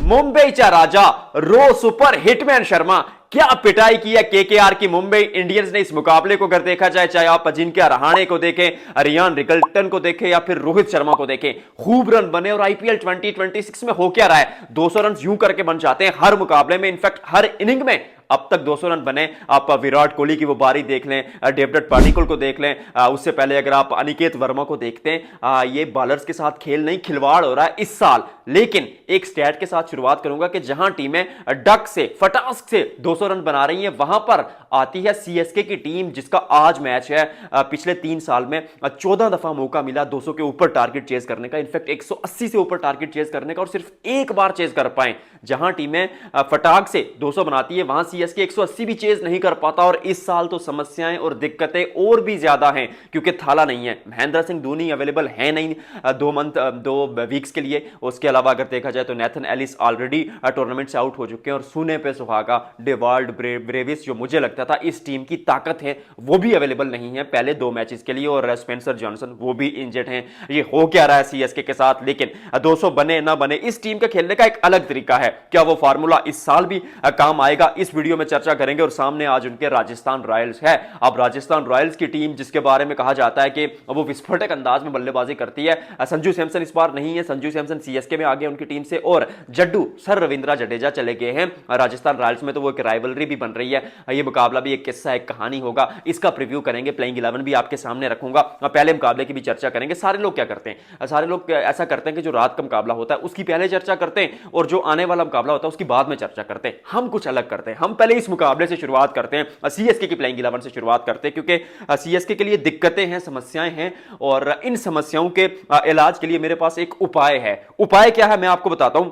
मुंबईचा राजा रो super hitman Sharma क्या पिटाई की है केकेआर की मुंबई इंडियंस ने इस मुकाबले को अगर देखा जाए, चाहे आप अजिंक्य रहाणे को देखें, रियान रिकल्टन को देखें या फिर रोहित शर्मा को देखें, खूब रन बने। और आईपीएल 2026 में हो क्या रहा है, 200 रन यूं करके बन जाते हैं हर मुकाबले में, इनफैक्ट हर इनिंग में अब तक 200 रन बने। आप विराट कोहली की वो बारी देख लें, डेविड पार्टिकल को देख लें, उससे पहले अगर आप अनिकेत वर्मा को देखते हैं, ये बॉलर्स के साथ खेल नहीं, खिलवाड़ हो रहा है इस साल। लेकिन एक स्टैट के साथ शुरुआत करूंगा कि जहां टीमें डक से फटास्क से 200 रन बना रही हैं, वहां पर आती है सीएसके की टीम, जिसका आज मैच है। पिछले 3 साल में 14 दफा मौका मिला 200 के ऊपर टारगेट चेज करने का, इनफैक्ट 180 से ऊपर टारगेट चेज करने का, और सिर्फ एक बार चेज कर पाए। जहां टीमें फटाक से 200 बनाती है, वहां सीएसके 180 भी चेज नहीं कर पाता। और इस साल तो समस्याएं और दिक्कतें और भी ज्यादा हैं, क्योंकि थाला नहीं है, महेंद्र सिंह धोनी अवेलेबल है नहीं 2 वीक्स के लिए। उसके अलावा अगर देखा जाए तो नेथन एलिस ऑलरेडी टूर्नामेंट से आउट हो चुके हैं, और सुने पे सुहागा डेवाल्ड ब्रेविस, जो मुझे लगता था इस टीम की ताकत है, वो भी अवेलेबल नहीं है पहले 2 मैचेस के लिए। और स्पेंसर जॉनसन वो भी इंजर्ड हैं। ये हो क्या रहा है सीएसके के साथ। लेकिन 200 बने ना बने, इस टीम के खेलने का एक अलग तरीका है। क्या वो फार्मूला इस साल भी काम आएगा, इस वीडियो में चर्चा करेंगे। और सामने आज उनके राजस्थान रॉयल्स है। अब राजस्थान रॉयल्स की टीम, जिसके बारे में कहा जाता है कि वो विस्फोटक अंदाज में बल्लेबाजी करती है, संजू सैमसन इस बार नहीं है, संजू सैमसन सीएसके में आ गए उनकी टीम से, और जड्डू सर रविंद्रा जडेजा चले गए हैं राजस्थान रॉयल्स में। तो वो एक राइवलरी भी बन रही है, ये मुकाबला भी एक किस्सा, एक कहानी होगा। इसका प्रीव्यू करेंगे, प्लेइंग 11 भी आपके सामने रखूंगा, पहले मुकाबले की भी चर्चा करेंगे। सारे लोग क्या करते हैं, सारे लोग ऐसा करते हैं कि जो रात का मुकाबला होता है उसकी पहले चर्चा करते हैं, और जो आने वाला मुकाबला होता है उसकी बाद में चर्चा करते हैं। हम कुछ अलग करते हैं, हम पहले इस मुकाबले से शुरुआत करते हैं, सीएसके की प्लेइंग 11 से शुरुआत करते हैं, क्योंकि सीएसके के लिए दिक्कतें हैं, समस्याएं हैं, और इन समस्याओं के इलाज के लिए मेरे पास एक उपाय है। उपाय क्या है मैं आपको बताता हूं।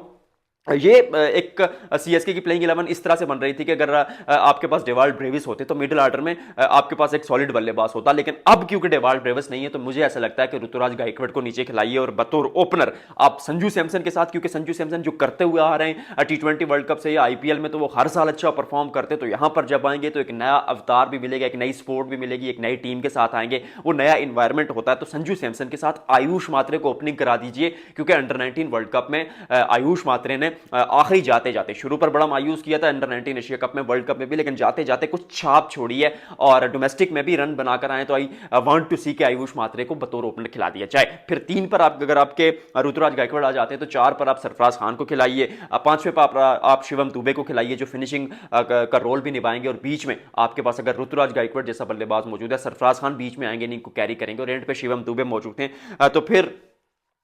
ये एक सीएसके की प्लेइंग 11 इस तरह से बन रही थी कि अगर आपके पास डेवाल्ड ब्रेविस होते तो मिडिल ऑर्डर में आपके पास एक सॉलिड बल्लेबाज होता। लेकिन अब क्योंकि डेवाल्ड ब्रेविस नहीं है, तो मुझे ऐसा लगता है कि ऋतुराज गायकवाड़ को नीचे खिलाइए, और बतौर ओपनर आप संजू सैमसन के साथ, क्योंकि संजू सैमसन जो करते हुए आ रहे हैं T20 वर्ल्ड कप से या आईपीएल में, तो वो हर साल अच्छा परफॉर्म करते। तो यहां पर जब आएंगे तो एक नया अवतार भी मिलेगा, एक नई स्पोर्ट भी मिलेगी, एक नई टीम के साथ आएंगे, वो नया इन्वायरमेंट होता है। तो संजू सैमसन के साथ आयुष मात्रे को ओपनिंग करा दीजिए, क्योंकि अंडर 19 वर्ल्ड कप में आयुष मात्रे ने आखिरी जाते जाते, शुरू पर बड़ा मायूस किया था अंडर 19 एशिया कप में, वर्ल्ड कप में भी, लेकिन जाते जाते कुछ छाप छोड़ी है, और डोमेस्टिक में भी रन बनाकर आए। तो आई वांट टू सी के आयुष मात्रे को बतौर ओपनर खिला दिया जाए। फिर 3 पर आप, अगर आपके ऋतुराज गायकवाड़ आ जाते हैं, तो 4 पर आप सरफराज खान को खिलाइए, 5वें पर आप शिवम दुबे को खिलाइए, जो फिनिशिंग का रोल भी निभाएंगे, और बीच में आपके पास अगर ऋतुराज गायकवाड़ जैसा बल्लेबाज मौजूद है, सरफराज खान बीच में आएंगे, इनको कैरी करेंगे, और एंड पे शिवम दुबे मौजूद हैं। तो फिर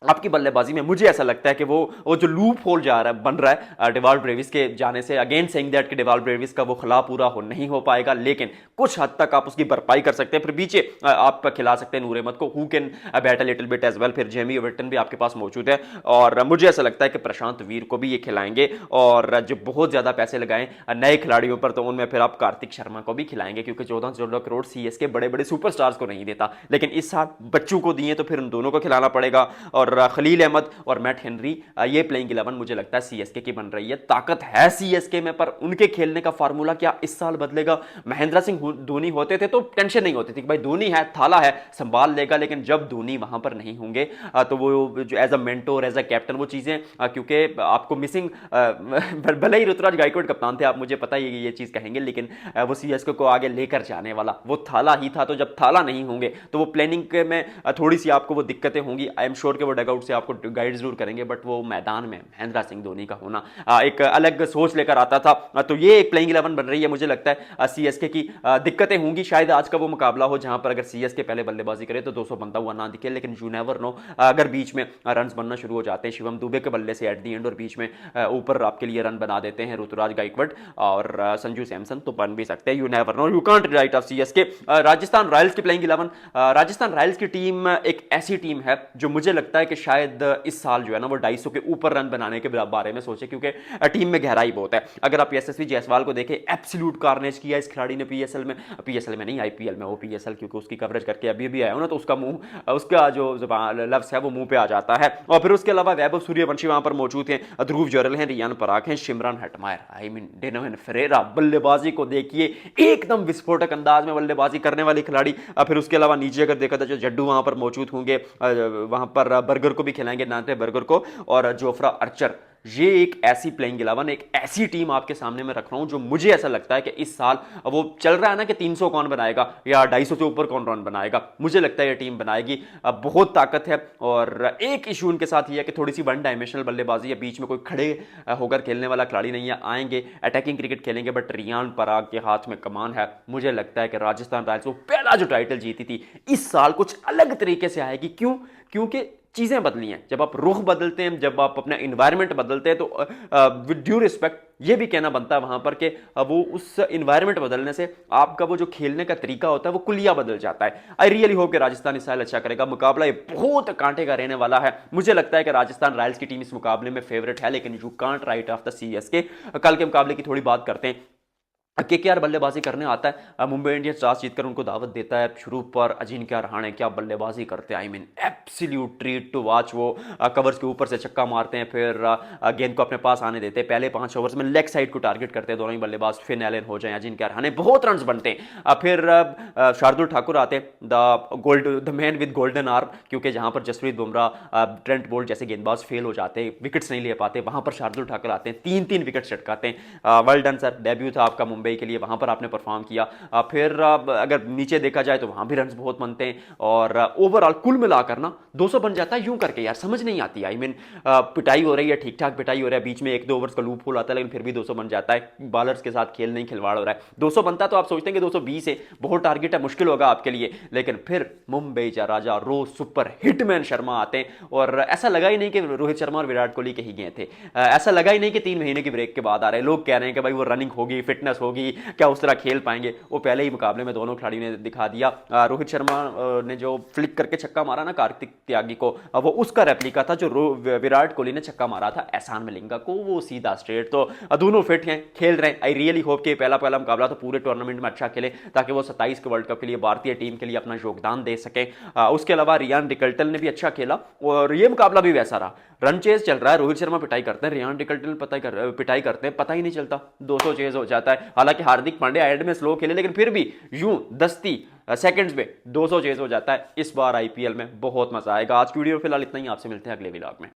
आपकी बल्लेबाजी में मुझे ऐसा लगता है कि वो जो लूप होल जा रहा है, बन रहा है डेवाल्ड ब्रेविस के जाने से, अगेन सेइंग दैट कि डेवाल्ड ब्रेविस का वो खिला पूरा नहीं हो पाएगा, लेकिन कुछ हद तक आप उसकी भरपाई कर सकते हैं। फिर पीछे आप खिला सकते हैं नूर अहमद को, who can bat a little bit as well. फिर जेमी ओवर्टन भी आपके पास मौजूद है, और मुझे ऐसा लगता है कि प्रशांत वीर को भी ये खिलाएंगे। और जो बहुत ज्यादा पैसे लगाएं नए खिलाड़ियों पर, तो उनमें फिर आप कार्तिक शर्मा को भी खिलाएंगे, क्योंकि 14 करोड़ सीएसके बड़े बड़े सुपरस्टार्स को नहीं देता, लेकिन इस साल बच्चों को दिए, तो फिर उन दोनों को खिलाना पड़ेगा। और खलील अहमद और मैट हेनरी, ये प्लेइंग 11 मुझे लगता है सीएसके की बन रही है। ताकत है सीएसके में, पर उनके खेलने का फार्मूला क्या इस साल बदलेगा। महेंद्र सिंह धोनी होते थे तो टेंशन नहीं होती थी कि भाई धोनी है, थाला है, संभाल लेगा। लेकिन जब धोनी वहां पर नहीं होंगे, तो वो जो as a mentor, as a captain, वो चीजें, क्योंकि आपको मिसिंग, भले ही ऋतुराज गायकवाड़ कप्तान थे, आप मुझे पता है ये चीज कहेंगे, लेकिन वो सीएसके को आगे लेकर जाने वाला वो थाला ही था। तो जब थाला नहीं होंगे, तो वो प्लानिंग में थोड़ी सी आपको वो दिक्कतें होंगी। आई एम श्योर कि वो डगआउट से आपको गाइड जरूर करेंगे, बट वो मैदान में महेंद्र सिंह धोनी का होना एक अलग सोच लेकर आता था। तो ये एक प्लेइंग 11 बन रही है। मुझे लगता है सीएसके की दिक्कतें होंगी। शायद आज का वो मुकाबला हो जहां पर अगर सीएसके पहले बल्लेबाजी करे तो 200 बनता हुआ ना दिखे, लेकिन यू नेवर नो, अगर बीच में रन बनना शुरू हो जाते हैं शिवम दुबे के बल्ले से एट दी एंड, और बीच में ऊपर आपके लिए रन बना देते हैं ऋतुराज गायकवाड़ और संजू सैमसन, तो बन भी सकते हैं। You never know, you can't right of CSK. Rajasthan Royals की प्लेइंग 11, राजस्थान रॉयल्स की टीम एक ऐसी टीम है जो मुझे लगता है कि शायद इस साल जो है ना वो 250 के ऊपर रन बनाने के बारे में सोचे, क्योंकि टीम में गहराई बहुत है। अगर आप यशस्वी जायसवाल को देखें, एब्सोल्यूट कार्नेज किया इस खिलाड़ी ने पीएसएल में नहीं, आईपीएल में, वो पीएसएल क्योंकि उसकी कवरेज करके अभी आया हूं ना, तो उसका मुंह, उसका जो लफ्ज है वो मुंह पे आ जाता है। और फिर उसके अलावा वैभव सूर्यवंशी वहां पर मौजूद हैं, ध्रुव जुरैल हैं, रियान पराग हैं, Shimron Hetmyer, I mean Donovan Ferreira. बल्लेबाजी को देखिए, एकदम विस्फोटक अंदाज में बल्लेबाजी करने वाली खिलाड़ी। फिर उसके अलावा नीचे अगर देखा जाए, जड्डू वहां पर मौजूद होंगे, वहां पर बर्गर को भी खिलाएंगे, नाथे बर्गर को और जोफ्रा आर्चर। ये एक ऐसी प्लेइंग 11, एक ऐसी टीम आपके सामने मैं रख रहा हूं जो मुझे ऐसा लगता है कि इस साल वो चल रहा है ना कि 300 कौन बनाएगा या 250 से ऊपर कौन रन बनाएगा, मुझे लगता है ये टीम बनाएगी। बहुत ताकत है। और एक इशू उनके साथ ये है कि थोड़ी सी वन डायमेंशनल बल्लेबाजी है, बीच में कोई खड़े होकर खेलने वाला खिलाड़ी नहीं है। आएंगे अटैकिंग क्रिकेट खेलेंगे, बट रियान पराग के हाथ में कमान है। मुझे लगता है कि राजस्थान रॉयल्स वो पहला जो टाइटल जीती थी इस साल कुछ अलग तरीके से आएगी। क्यों? क्योंकि चीजें बदली हैं। जब आप रुख बदलते हैं, जब आप अपना इन्वायरमेंट बदलते हैं, तो विद ड्यू रिस्पेक्ट ये भी कहना बनता है वहां पर कि वो उस इन्वायरमेंट बदलने से आपका वो जो खेलने का तरीका होता है वो कुलिया बदल जाता है। आई रियली होप कि राजस्थान इस साल अच्छा करेगा। मुकाबला ये बहुत कांटे का रहने वाला है। मुझे लगता है कि राजस्थान रॉयल्स की टीम इस मुकाबले में फेवरेट है, लेकिन you can't right of the CSK. कल के मुकाबले की थोड़ी बात करते हैं। केकेआर बल्लेबाजी करने आता है, मुंबई इंडियंस टॉस जीतकर उनको दावत देता है। शुरू पर अजिंक्य रहाणे क्या बल्लेबाजी करते हैं, I mean absolute treat to watch. वो कवर्स के ऊपर से छक्का मारते हैं, फिर गेंद को अपने पास आने देते हैं। पहले 5 ओवर्स में लेग साइड को टारगेट करते हैं दोनों ही बल्लेबाज, फिन एलन हो जाए अजिंक्य रहाणे, बहुत रन बनते हैं। फिर शार्दुल ठाकुर आते हैं, the man with golden arm, क्योंकि जहां पर जसप्रीत बुमराह, ट्रेंट बोल्ट जैसे गेंदबाज फेल हो जाते हैं, विकेट्स नहीं ले पाते, वहां पर शार्दुल ठाकुर आते हैं, 3-3 विकेट चटकाते हैं। वेल डन सर, डेब्यू था आपका मुंबई के लिए, वहां पर आपने परफॉर्म किया। फिर अगर नीचे देखा जाए तो वहां भी रन्स बहुत बनते हैं और ओवरऑल कुल मिलाकर ना 200 बन जाता है। यूं करके यार समझ नहीं आती, आई मीन पिटाई हो रही है, ठीक ठाक पिटाई हो रहा है, बीच में 1-2 ओवर्स का लूप होल आता है, लेकिन फिर भी 200 बन जाता है। बॉलर्स के साथ खेल नहीं खिलवाड़ हो रहा है, 200 बनता तो आप सोचते हैं कि 220 है, बहुत टारगेट है, मुश्किल होगा आपके लिए। लेकिन फिर मुंबई जा राजा रो सुपर हिटमैन शर्मा आते हैं और ऐसा लगा ही नहीं कि रोहित शर्मा और विराट कोहली के ही गए थे। ऐसा लगा ही नहीं कि 3 महीने की ब्रेक के बाद आ रहे हैं। लोग कह रहे हैं कि भाई वो रनिंग होगी, फिटनेस होगी, क्या उस तरह खेल पाएंगे। वो पहले ही मुकाबले में दोनों खिलाड़ियों ने दिखा दिया। रोहित शर्मा ने जो फ्लिक करके छक्का मारा ना कार्तिक त्यागी को, वो उसका रेप्लिका था जो विराट कोहली ने छक्का मारा था एहसान मलिंगा को, वो सीधा स्ट्रेट। तो दोनों फिट हैं, खेल रहे हैं। आई रियली होप कि पहला मुकाबला तो पूरे टूर्नामेंट में अच्छा खेले, ताकि वो 27 के वर्ल्ड कप के लिए भारतीय टीम के लिए अपना योगदान दे सके। उसके अलावा रियान रिकल्टन ने भी अच्छा खेला और ये मुकाबला भी वैसा रहा। रन चेज चल रहा है, रोहित शर्मा पिटाई करते हैं, रियान रिकल्टन पिटाई करते हैं, पता ही नहीं चलता, 200 चेज हो जाता है। हालांकि हार्दिक पांड्या एंड में स्लो खेले, लेकिन फिर भी यूं दस्ती सेकंड्स में 200 चेज हो जाता है। इस बार आईपीएल में बहुत मजा आएगा। आज की वीडियो फिलहाल इतना ही, आपसे मिलते हैं अगले व्लॉग में।